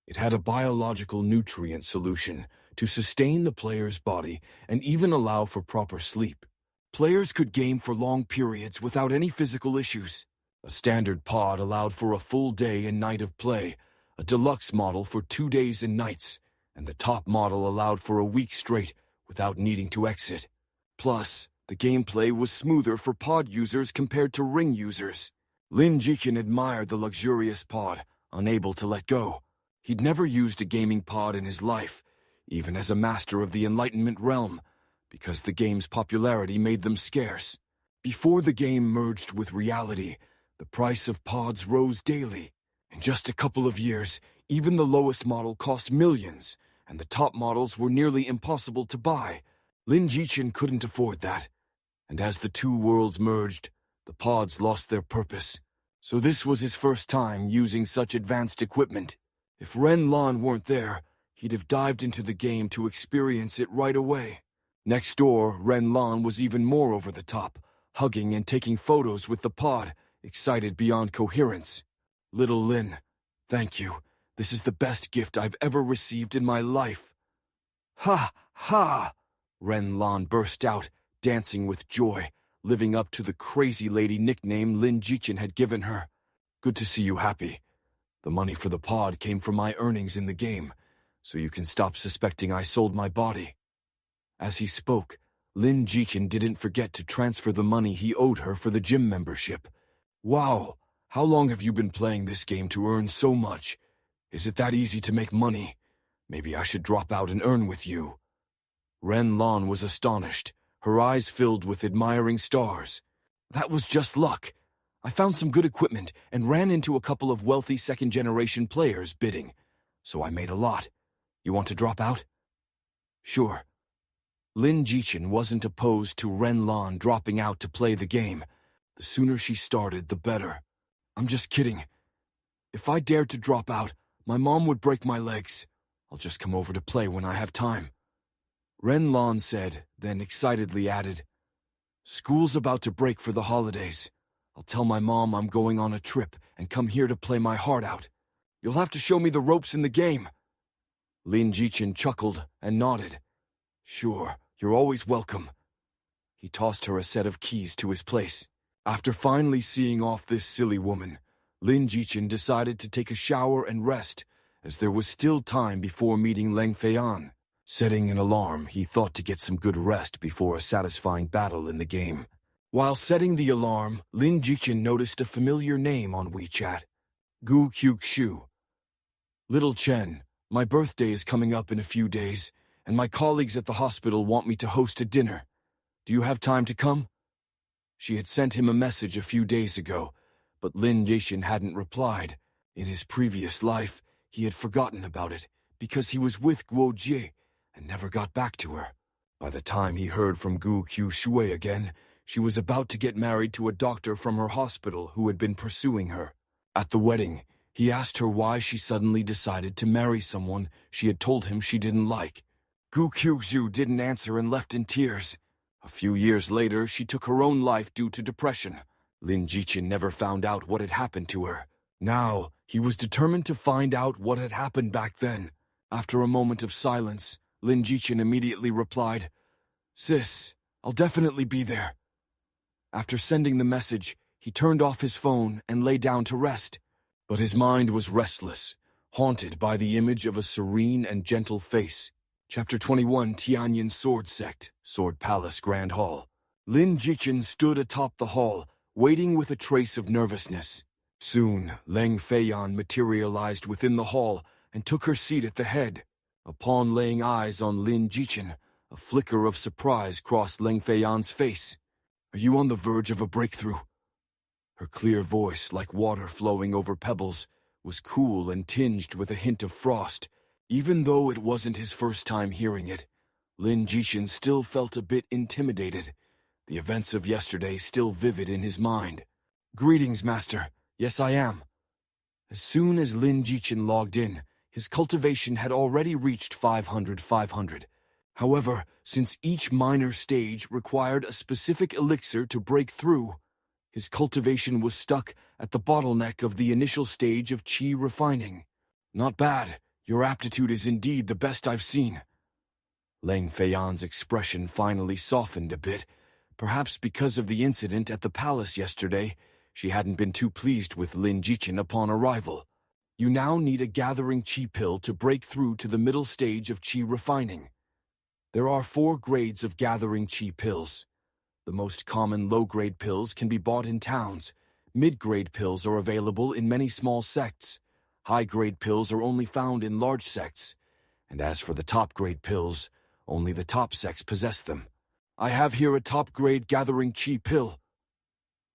It had a biological nutrient solution to sustain the player's body and even allow for proper sleep. Players could game for long periods without any physical issues. A standard pod allowed for a full day and night of play, a deluxe model for 2 days and nights, and the top model allowed for a week straight without needing to exit. Plus, the gameplay was smoother for pod users compared to ring users. Lin Jichen admired the luxurious pod, unable to let go. He'd never used a gaming pod in his life, even as a master of the Enlightenment realm, because the game's popularity made them scarce. Before the game merged with reality, the price of pods rose daily. In just a couple of years, even the lowest model cost millions, and the top models were nearly impossible to buy. Lin Jichen couldn't afford that. And as the two worlds merged, the pods lost their purpose. So this was his first time using such advanced equipment. If Ren Lan weren't there, he'd have dived into the game to experience it right away. Next door, Ren Lan was even more over the top, hugging and taking photos with the pod, excited beyond coherence. Little Lin, thank you. This is the best gift I've ever received in my life. Ha! Ha! Ren Lan burst out, dancing with joy, living up to the crazy lady nickname Lin Jichen had given her. Good to see you happy. The money for the pod came from my earnings in the game, so you can stop suspecting I sold my body. As he spoke, Lin Jichen didn't forget to transfer the money he owed her for the gym membership. Wow, how long have you been playing this game to earn so much? Is it that easy to make money? Maybe I should drop out and earn with you. Ren Lan was astonished, her eyes filled with admiring stars. That was just luck. I found some good equipment and ran into a couple of wealthy second-generation players bidding, so I made a lot. You want to drop out? Sure. Lin Jichen wasn't opposed to Ren Lan dropping out to play the game. The sooner she started, the better. I'm just kidding. If I dared to drop out, my mom would break my legs. I'll just come over to play when I have time. Ren Lan said, then excitedly added, School's about to break for the holidays. I'll tell my mom I'm going on a trip and come here to play my heart out. You'll have to show me the ropes in the game. Lin Jichen chuckled and nodded. Sure, you're always welcome. He tossed her a set of keys to his place. After finally seeing off this silly woman, Lin Jichen decided to take a shower and rest, as there was still time before meeting Leng Feian. Setting an alarm, he thought to get some good rest before a satisfying battle in the game. While setting the alarm, Lin Jichen noticed a familiar name on WeChat. Gu Qiu. Little Chen, my birthday is coming up in a few days, and my colleagues at the hospital want me to host a dinner. Do you have time to come? She had sent him a message a few days ago, but Lin Jichen hadn't replied. In his previous life, he had forgotten about it because he was with Guo Jie and never got back to her. By the time he heard from Gu Qiu again, she was about to get married to a doctor from her hospital who had been pursuing her. At the wedding, he asked her why she suddenly decided to marry someone she had told him she didn't like. Gu Qiu didn't answer and left in tears. A few years later, she took her own life due to depression. Lin Jichen never found out what had happened to her. Now, he was determined to find out what had happened back then. After a moment of silence, Lin Jichen immediately replied, Sis, I'll definitely be there. After sending the message, he turned off his phone and lay down to rest. But his mind was restless, haunted by the image of a serene and gentle face. Chapter 21, Tianyin Sword Sect, Sword Palace Grand Hall. Lin Jichen stood atop the hall, waiting with a trace of nervousness. Soon, Leng Feiyan materialized within the hall and took her seat at the head. Upon laying eyes on Lin Jichen, a flicker of surprise crossed Leng Feiyan's face. "Are you on the verge of a breakthrough?" Her clear voice, like water flowing over pebbles, was cool and tinged with a hint of frost. Even though it wasn't his first time hearing it, Lin Jichen still felt a bit intimidated, the events of yesterday still vivid in his mind. "Greetings, Master. Yes, I am." As soon as Lin Jichen logged in, his cultivation had already reached 500. However, since each minor stage required a specific elixir to break through, his cultivation was stuck at the bottleneck of the initial stage of qi refining. "Not bad. Your aptitude is indeed the best I've seen." Leng Feiyan's expression finally softened a bit. Perhaps because of the incident at the palace yesterday, she hadn't been too pleased with Lin Jichen upon arrival. "You now need a gathering qi pill to break through to the middle stage of qi refining. There are 4 grades of gathering qi pills. The most common low-grade pills can be bought in towns. Mid-grade pills are available in many small sects. High-grade pills are only found in large sects. And as for the top-grade pills, only the top sects possess them. I have here a top-grade gathering qi pill."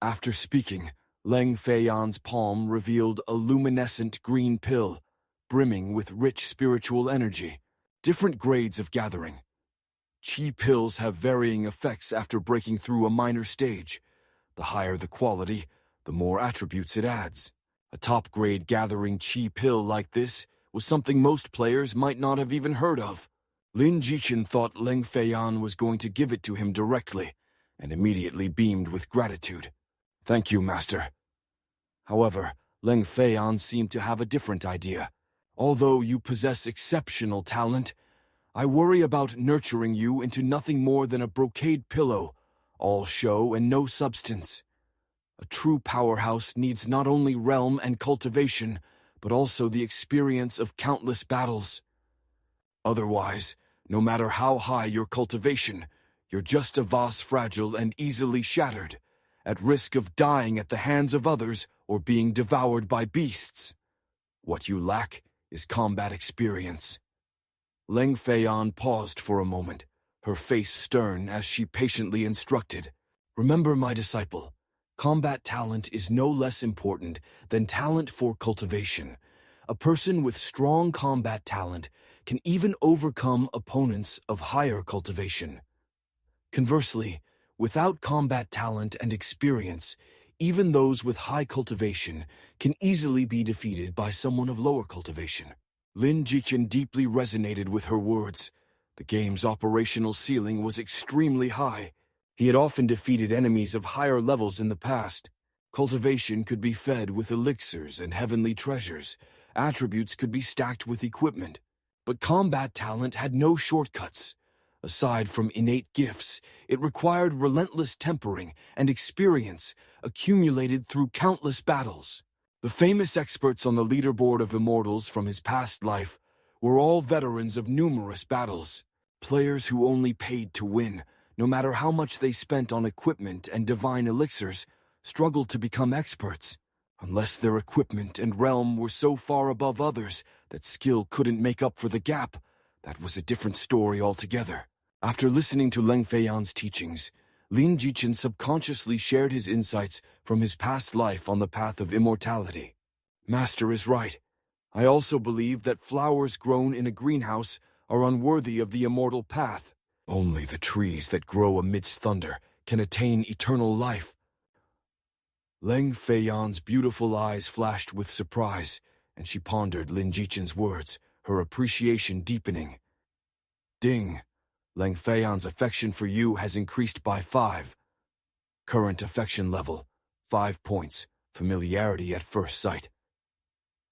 After speaking, Leng Feiyan's palm revealed a luminescent green pill, brimming with rich spiritual energy. Different grades of gathering. Qi pills have varying effects after breaking through a minor stage. The higher the quality, the more attributes it adds. A top-grade gathering qi pill like this was something most players might not have even heard of. Lin Jichen thought Leng Feiyan was going to give it to him directly, and immediately beamed with gratitude. "Thank you, Master." However, Leng Feiyan seemed to have a different idea. "Although you possess exceptional talent, I worry about nurturing you into nothing more than a brocade pillow, all show and no substance. A true powerhouse needs not only realm and cultivation, but also the experience of countless battles. Otherwise, no matter how high your cultivation, you're just a vase fragile and easily shattered, at risk of dying at the hands of others or being devoured by beasts. What you lack is combat experience." Leng Feiyan paused for a moment, her face stern as she patiently instructed. "Remember, my disciple, combat talent is no less important than talent for cultivation. A person with strong combat talent can even overcome opponents of higher cultivation. Conversely, without combat talent and experience, even those with high cultivation can easily be defeated by someone of lower cultivation." Lin Jichen deeply resonated with her words. The game's operational ceiling was extremely high. He had often defeated enemies of higher levels in the past. Cultivation could be fed with elixirs and heavenly treasures. Attributes could be stacked with equipment. But combat talent had no shortcuts. Aside from innate gifts, it required relentless tempering and experience accumulated through countless battles. The famous experts on the leaderboard of immortals from his past life were all veterans of numerous battles, players who only paid to win, no matter how much they spent on equipment and divine elixirs, struggled to become experts, unless their equipment and realm were so far above others that skill couldn't make up for the gap. That was a different story altogether. After listening to Leng Feiyan's teachings, Lin Jichen subconsciously shared his insights from his past life on the path of immortality. "Master is right. I also believe that flowers grown in a greenhouse are unworthy of the immortal path. Only the trees that grow amidst thunder can attain eternal life." Leng Feiyan's beautiful eyes flashed with surprise, and she pondered Lin Jichen's words, her appreciation deepening. "Ding. Leng Feiyan's affection for you has increased by 5. Current affection level, 5 points, familiarity at first sight."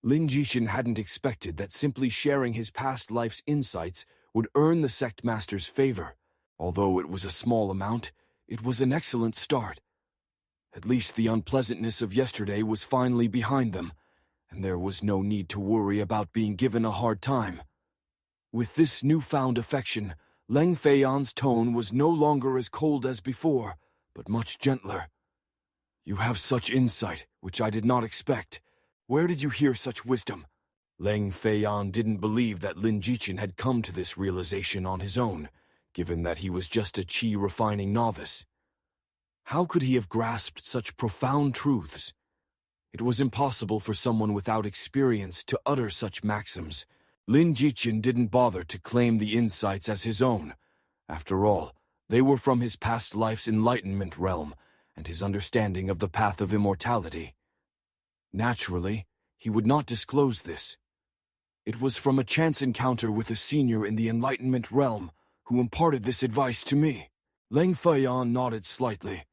Lin Jichen hadn't expected that simply sharing his past life's insights would earn the sect master's favor. Although it was a small amount, it was an excellent start. At least the unpleasantness of yesterday was finally behind them, and there was no need to worry about being given a hard time. With this newfound affection, Leng Feiyan's tone was no longer as cold as before, but much gentler. You have such insight, which I did not expect. Where did you hear such wisdom? Leng Feiyan didn't believe that Lin Jichen had come to this realization on his own, given that he was just a chi-refining novice. How could he have grasped such profound truths? It was impossible for someone without experience to utter such maxims. Lin Jichen didn't bother to claim the insights as his own. After all, they were from his past life's enlightenment realm and his understanding of the path of immortality. Naturally, he would not disclose this. It was from a chance encounter with a senior in the enlightenment realm who imparted this advice to me. Leng Feiyan nodded slightly.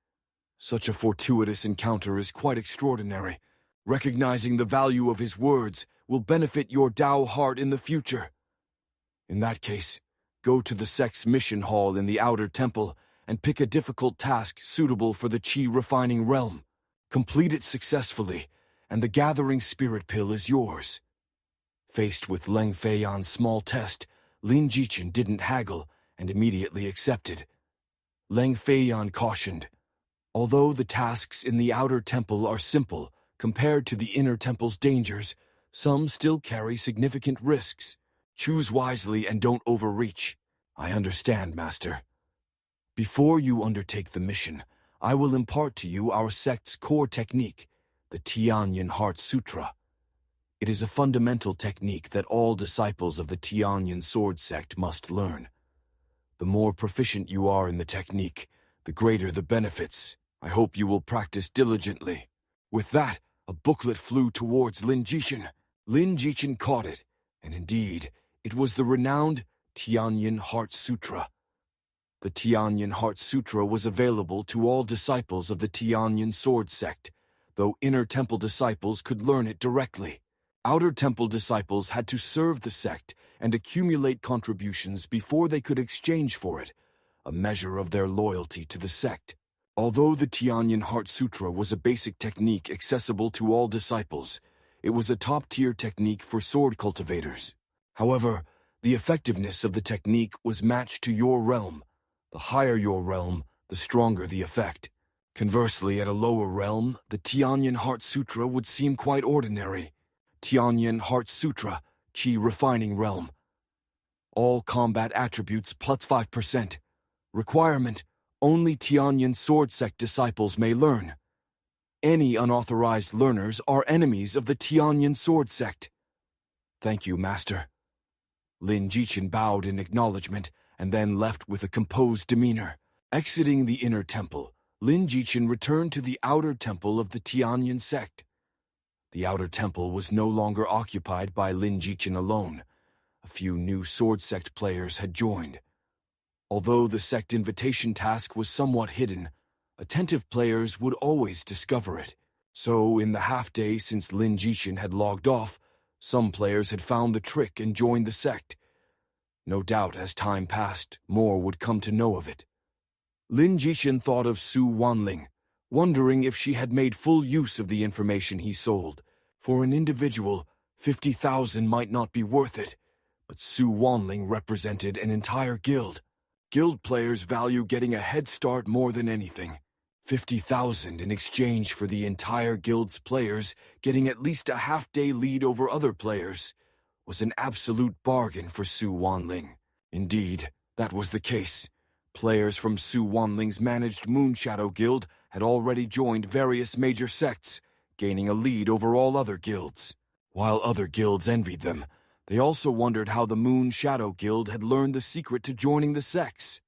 Such a fortuitous encounter is quite extraordinary. Recognizing the value of his words will benefit your Tao heart in the future. In that case, go to the sect's mission hall in the outer temple and pick a difficult task suitable for the chi-refining realm. Complete it successfully, and the gathering spirit pill is yours. Faced with Leng Feiyan's small test, Lin Jichen didn't haggle and immediately accepted. Leng Feiyan cautioned, although the tasks in the outer temple are simple compared to the inner temple's dangers, some still carry significant risks. Choose wisely and don't overreach. I understand, Master. Before you undertake the mission, I will impart to you our sect's core technique, the Tianyin Heart Sutra. It is a fundamental technique that all disciples of the Tianyin Sword sect must learn. The more proficient you are in the technique, the greater the benefits. I hope you will practice diligently. With that, a booklet flew towards Lin Jichen. Lin Jichen caught it, and indeed, it was the renowned Tianyin Heart Sutra. The Tianyin Heart Sutra was available to all disciples of the Tianyin Sword sect, though inner temple disciples could learn it directly. Outer temple disciples had to serve the sect and accumulate contributions before they could exchange for it, a measure of their loyalty to the sect. Although the Tianyin Heart Sutra was a basic technique accessible to all disciples, it was a top-tier technique for sword cultivators. However, the effectiveness of the technique was matched to your realm. The higher your realm, the stronger the effect. Conversely, at a lower realm, the Tianyin Heart Sutra would seem quite ordinary. Tianyin Heart Sutra, Chi Refining Realm. All combat attributes plus 5%. Requirement: only Tianyin Sword Sect disciples may learn. Any unauthorized learners are enemies of the Tianyin Sword Sect. Thank you, Master. Lin Jichen bowed in acknowledgement and then left with a composed demeanor. Exiting the inner temple, Lin Jichen returned to the outer temple of the Tianyin sect. The outer temple was no longer occupied by Lin Jichen alone. A few new sword sect players had joined. Although the sect invitation task was somewhat hidden, attentive players would always discover it. So, in the half-day since Lin Jichen had logged off, some players had found the trick and joined the sect. No doubt, as time passed, more would come to know of it. Lin Jichen thought of Su Wanling, wondering if she had made full use of the information he sold. For an individual, 50,000 might not be worth it, but Su Wanling represented an entire guild. Guild players value getting a head start more than anything. 50,000 in exchange for the entire guild's players getting at least a half-day lead over other players was an absolute bargain for Su Wanling. Indeed, that was the case. Players from Su Wanling's managed Moonshadow Guild had already joined various major sects, gaining a lead over all other guilds. While other guilds envied them, they also wondered how the Moonshadow Guild had learned the secret to joining the sects.